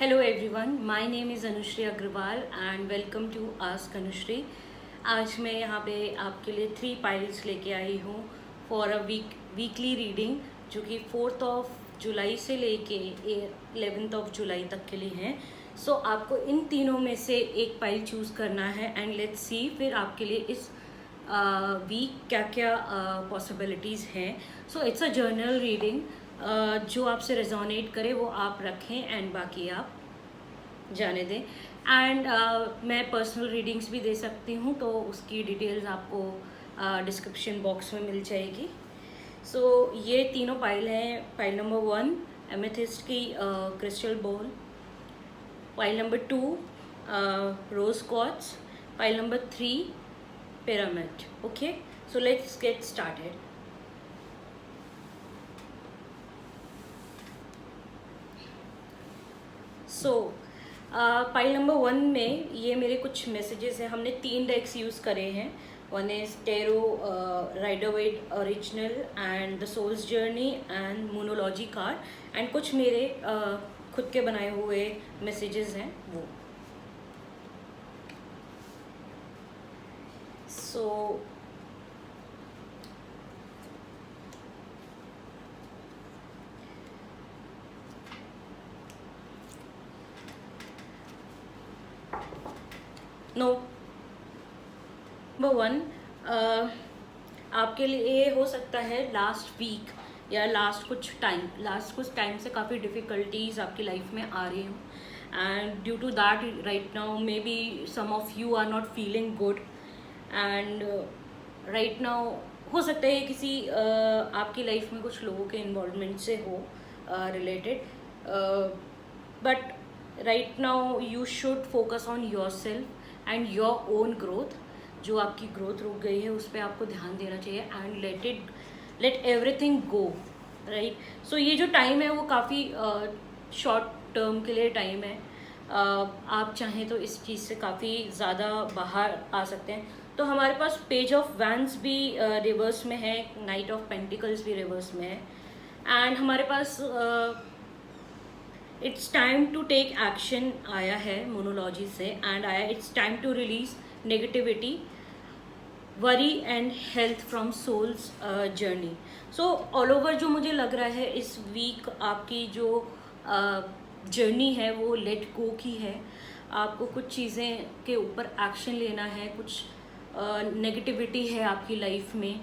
Hello everyone, my name is Anushri Agrawal and welcome to Ask Anushri। आज मैं यहाँ पे आपके लिए 3 पाइल्स लेके आई हूँ फॉर अ वीकली रीडिंग, जो कि 4th ऑफ जुलाई से लेके 11th ऑफ जुलाई तक के लिए हैं। सो आपको इन तीनों में से एक पाइल चूज़ करना है एंड लेट्स सी फिर आपके लिए इस वीक क्या क्या पॉसिबिलिटीज़ हैं। So it's a journal reading, जो आपसे रेजोनेट करे वो आप रखें एंड बाकी आप जाने दें। एंड मैं पर्सनल रीडिंग्स भी दे सकती हूँ, तो उसकी डिटेल्स आपको डिस्क्रिप्शन बॉक्स में मिल जाएगी। सो ये तीनों पाइल हैं। पाइल नंबर 1 एमेथिस्ट की crystal ball, pile number 2 rose quartz, pile number 3 pyramid. Okay, so let's get started. So pile number 1 में ये मेरे कुछ मैसेजेस हैं। हमने 3 डेक्स यूज़ करे हैं। One is tarot rider Waite original and the souls journey and Moonology card, and कुछ मेरे खुद के बनाए हुए मैसेजेस हैं वो। सो नंबर 1 आपके लिए हो सकता है लास्ट वीक या लास्ट कुछ टाइम से काफ़ी डिफ़िकल्टीज आपकी लाइफ में आ रही हूँ, and due to that right now maybe some of you are not feeling good. And right now हो सकता है किसी आपकी लाइफ में कुछ लोगों के इन्वॉल्वमेंट से हो related, but right now you should focus on your self and your own growth. जो आपकी ग्रोथ रुक गई है उस पर आपको ध्यान देना चाहिए and let everything go, right. So ये जो टाइम है वो काफ़ी शॉर्ट टर्म के लिए टाइम है। आप चाहें तो इस चीज़ से काफ़ी ज़्यादा बाहर आ सकते हैं। तो हमारे पास पेज ऑफ वैंस भी रिवर्स में है, नाइट ऑफ पेंटिकल्स भी रिवर्स में है, एंड हमारे पास it's time to take action आया है मोनोलॉजी से, एंड आया it's time to release negativity, worry and health from souls journey. So all over जो मुझे लग रहा है इस वीक आपकी जो जर्नी है वो लेट गो की है। आपको कुछ चीज़ें के ऊपर एक्शन लेना है, कुछ नेगेटिविटी है आपकी लाइफ में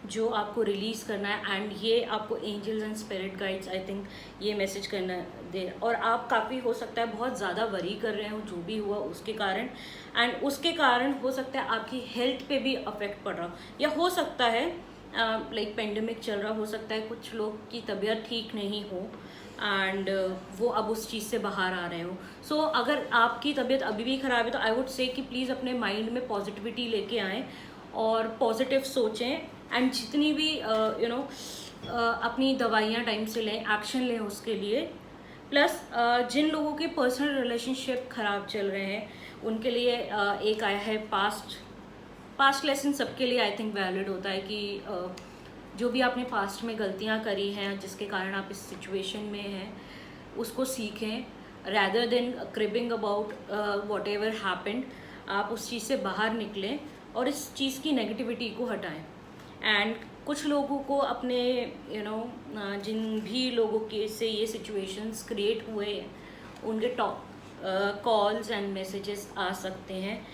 जो आपको रिलीज़ करना है, एंड ये आपको angels and spirit guides I think ये मैसेज करना दे। और आप काफ़ी हो सकता है बहुत ज़्यादा वरी कर रहे हो जो भी हुआ उसके कारण, एंड उसके कारण हो सकता है आपकी हेल्थ पे भी अफेक्ट पड़ रहा हो, या हो सकता है लाइक पेंडेमिक चल रहा, हो सकता है कुछ लोग की तबीयत ठीक नहीं हो एंड वो अब उस चीज़ से बाहर आ रहे हो। सो अगर आपकी तबीयत अभी भी ख़राब है तो आई वुड से कि प्लीज़ अपने माइंड में पॉजिटिविटी लेके आएँ और पॉजिटिव सोचें, एंड जितनी भी अपनी दवाइयाँ टाइम से लें, एक्शन लें उसके लिए। प्लस जिन लोगों के पर्सनल रिलेशनशिप ख़राब चल रहे हैं उनके लिए एक आया है पास्ट लेसन। सबके लिए आई थिंक वैलिड होता है कि जो भी आपने पास्ट में गलतियाँ करी हैं जिसके कारण आप इस सिचुएशन में हैं उसको सीखें, rather than cribbing about what ever happened. आप उस चीज़ से बाहर निकलें और इस चीज़ की नेगेटिविटी को हटाएं। एंड कुछ लोगों को अपने जिन भी लोगों के से ये सिचुएशंस क्रिएट हुए हैं उनके टॉप कॉल्स एंड मैसेजेस आ सकते हैं,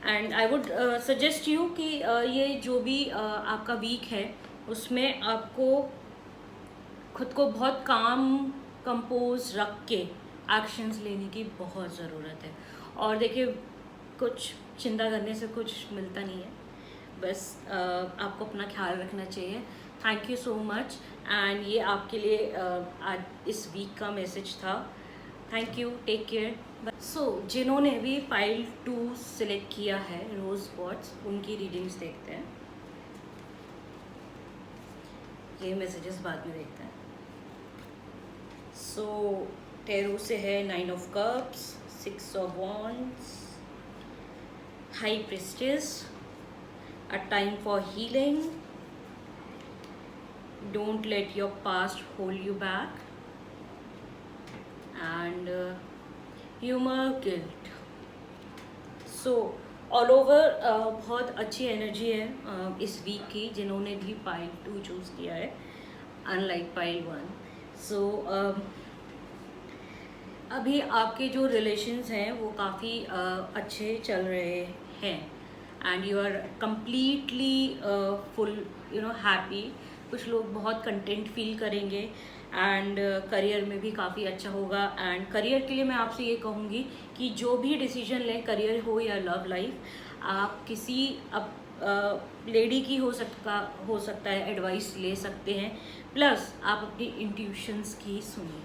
and I would suggest you कि ये जो भी आपका वीक है उसमें आपको खुद को बहुत काम कंपोज रख के एक्शंस लेने की बहुत ज़रूरत है। और देखिए कुछ चिंता करने से कुछ मिलता नहीं है, बस आपको अपना ख्याल रखना चाहिए। Thank you so much, and ये आपके लिए आज इस वीक का मैसेज था। Thank you, take care. So जिन्होंने भी पाइल 2 सिलेक्ट किया है रोज क्वार्ट्ज, उनकी रीडिंग्स देखते हैं। ये मैसेजेस बाद में देखते हैं। सो टेरो से है 9 of cups, 6 of wands, high priestess, a time for healing, don't let your past hold you back, and humour, guilt. So all over बहुत अच्छी एनर्जी है इस वीक की, जिन्होंने भी पाइल 2 चूज़ किया है अनलाइक पाइल 1। सो अभी आपके जो रिलेशंस हैं वो काफ़ी अच्छे चल रहे हैं and you are completely full happy. कुछ लोग बहुत कंटेंट फील करेंगे एंड करियर में भी काफ़ी अच्छा होगा। एंड करियर के लिए मैं आपसे ये कहूँगी कि जो भी डिसीजन लें, करियर हो या लव लाइफ, आप किसी लेडी की हो सकता है एडवाइस ले सकते हैं। प्लस आप अपनी इंट्यूशंस की सुनिए,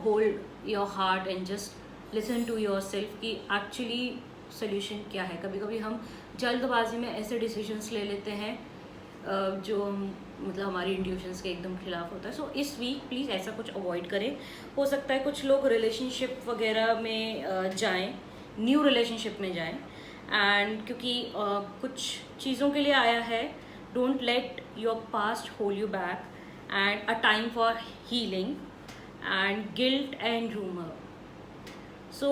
hold your heart and just listen to yourself कि एक्चुअली सोल्यूशन क्या है। कभी कभी हम जल्दबाजी में ऐसे डिसीजंस ले लेते हैं जो मतलब हमारी इंट्यूशंस के एकदम खिलाफ होता है। सो इस वीक प्लीज़ ऐसा कुछ अवॉइड करें। हो सकता है कुछ लोग रिलेशनशिप वगैरह में जाएं, न्यू रिलेशनशिप में जाएं, एंड क्योंकि कुछ चीज़ों के लिए आया है, don't let your past hold you back and a time for healing and guilt and rumour. So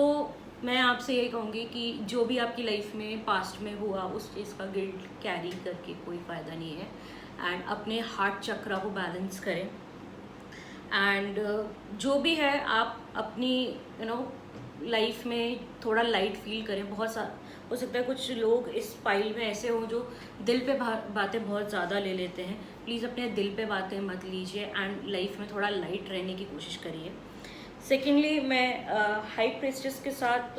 मैं आपसे ये कहूँगी कि जो भी आपकी लाइफ में पास्ट में हुआ उस चीज़ का गिल्ट कैरी करके कोई फ़ायदा नहीं है। एंड अपने हार्ट चक्रा को बैलेंस करें एंड जो भी है आप अपनी लाइफ में थोड़ा लाइट फील करें। बहुत सा हो सकता है कुछ लोग इस फाइल में ऐसे हो जो दिल पे बातें बहुत ज़्यादा ले लेते हैं। प्लीज़ अपने दिल पे बातें मत लीजिए एंड लाइफ में थोड़ा लाइट रहने की कोशिश करिए। सेकेंडली, मैं हाई प्रेस्टिस के साथ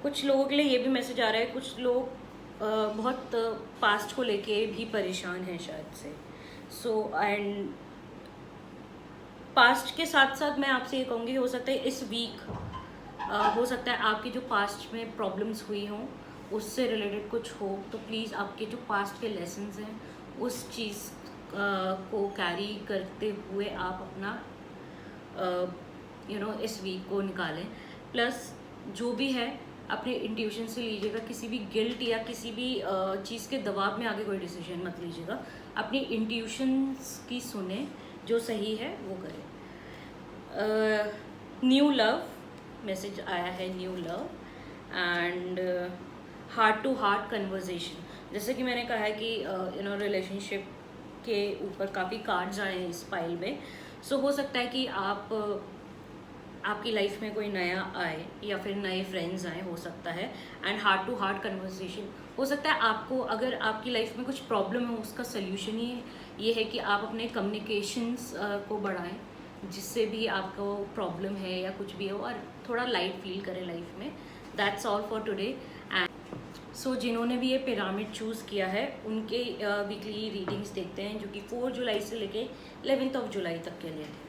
कुछ लोगों के लिए ये भी मैसेज आ रहा है, कुछ लोग बहुत पास्ट को लेके भी परेशान हैं शायद से। सो एंड पास्ट के साथ साथ मैं आपसे ये कहूँगी, हो सकता है इस वीक हो सकता है आपकी जो पास्ट में प्रॉब्लम्स हुई हों उससे रिलेटेड कुछ हो, तो प्लीज़ आपके जो पास्ट के लेसन्स हैं उस चीज़ को कैरी करते हुए आप अपना इस वीक को निकालें। प्लस जो भी है अपने इंट्यूशन से लीजिएगा, किसी भी गिल्ट या किसी भी चीज़ के दबाव में आगे कोई डिसीजन मत लीजिएगा। अपनी इंट्यूशंस की सुने, जो सही है वो करें। न्यू लव मैसेज आया है, new love and heart to heart conversation. जैसे कि मैंने कहा है कि रिलेशनशिप के ऊपर काफ़ी कार्ड्स आए हैं इस फाइल में। सो हो सकता है कि आपकी लाइफ में कोई नया आए या फिर नए फ्रेंड्स आए, हो सकता है। And heart to heart conversation हो सकता है आपको, अगर आपकी लाइफ में कुछ प्रॉब्लम है उसका सल्यूशन ये है कि आप अपने कम्युनिकेशंस को बढ़ाएं, जिससे भी आपको प्रॉब्लम है या कुछ भी हो, और थोड़ा लाइट फील करें लाइफ में। That's all for today. And so जिन्होंने भी ये पिरामिड चूज़ किया है उनके वीकली रीडिंग्स देखते हैं, जो कि 4 जुलाई से लेके 11 जुलाई तक के लिए थे।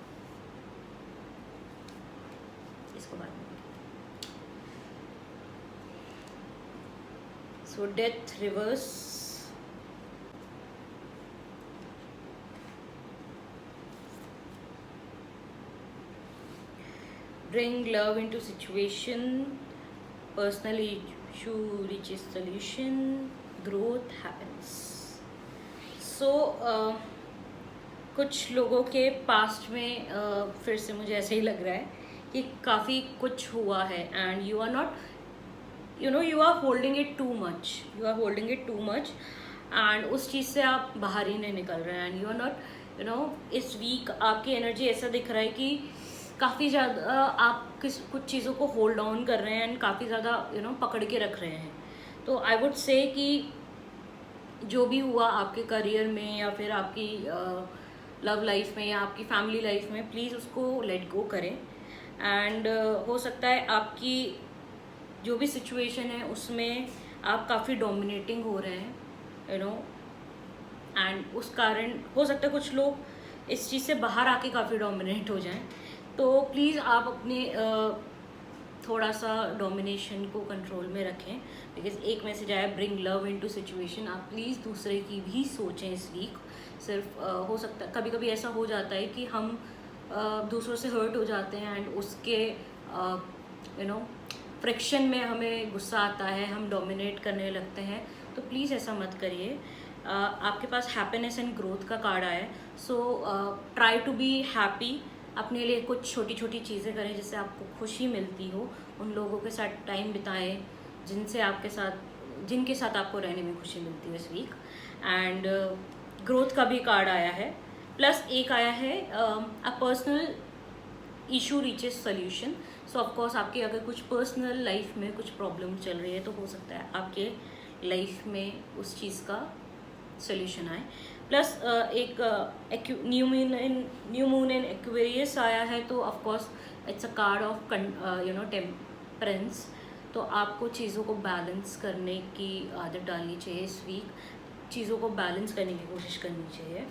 इसको बाद में so death reverse, bring love into situation, personal issue reaches solution, growth happens. So कुछ लोगों के पास्ट में फिर से मुझे ऐसे ही लग रहा है कि काफ़ी कुछ हुआ है and you are not you are holding it too much and उस चीज़ से आप बाहर ही नहीं निकल रहे हैं। एंड यू आर नॉट इस वीक आपकी एनर्जी ऐसा दिख रहा है कि काफ़ी ज़्यादा आप कुछ चीज़ों को होल्ड ऑन कर रहे हैं एंड काफ़ी ज़्यादा पकड़ के रख रहे हैं। तो आई वुड से कि जो भी हुआ आपके करियर में या फिर आपकी लव लाइफ में या आपकी फैमिली लाइफ में, प्लीज़ उसको लेट गो करें। एंड हो सकता है आपकी जो भी सिचुएशन है उसमें आप काफ़ी डोमिनेटिंग हो रहे हैं एंड उस कारण हो सकता है कुछ लोग इस चीज़ से बाहर आके काफ़ी डोमिनेट हो जाएं। तो प्लीज़ आप अपने थोड़ा सा डोमिनेशन को कंट्रोल में रखें। बिकॉज एक मैसेज आया, ब्रिंग लव इनटू सिचुएशन। आप प्लीज़ दूसरे की भी सोचें इस वीक। सिर्फ हो सकता है कभी कभी ऐसा हो जाता है कि हम दूसरों से हर्ट हो जाते हैं एंड उसके फ्रिक्शन में हमें गुस्सा आता है, हम डोमिनेट करने लगते हैं। तो प्लीज़ ऐसा मत करिए। आपके पास हैप्पीनेस एंड ग्रोथ का कार्ड आया है। So try to be happy अपने लिए कुछ छोटी छोटी चीज़ें करें जिससे आपको खुशी मिलती हो, उन लोगों के साथ टाइम बिताएं जिनके साथ आपको रहने में खुशी मिलती है इस वीक। एंड ग्रोथ का भी कार्ड आया है, प्लस एक आया है a personal issue reaches solution. So of course आपके अगर कुछ पर्सनल लाइफ में कुछ प्रॉब्लम चल रही है तो हो सकता है आपके लाइफ में उस चीज़ का सोल्यूशन आए। प्लस एक न्यू मून इन एक्वेरियस आया है, तो of course it's a card of temperance. तो आपको चीज़ों को बैलेंस करने की आदत डालनी चाहिए इस वीक, चीज़ों को बैलेंस करने की कोशिश करनी चाहिए।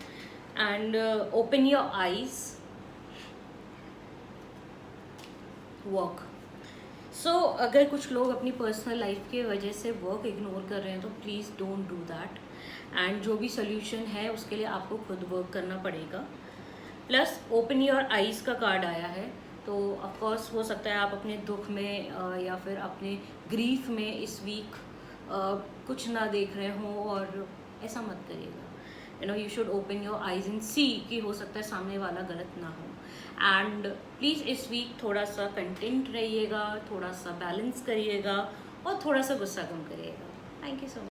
And open your eyes, work. So अगर कुछ लोग अपनी पर्सनल लाइफ के वजह से वर्क इग्नोर कर रहे हैं तो please don't do that. And जो भी सोल्यूशन है उसके लिए आपको खुद वर्क करना पड़ेगा। प्लस ओपन योर आइज़ का कार्ड आया है, तो ऑफकोर्स हो सकता है आप अपने दुख में या फिर अपने ग्रीफ में इस वीक कुछ ना देख रहे हो, और ऐसा मत करिएगा। You should open your eyes and see कि हो सकता है सामने वाला गलत ना हो। एंड प्लीज़ इस वीक थोड़ा सा कंटेंट रहिएगा, थोड़ा सा बैलेंस करिएगा और थोड़ा सा गुस्सा कम करिएगा। Thank you so much.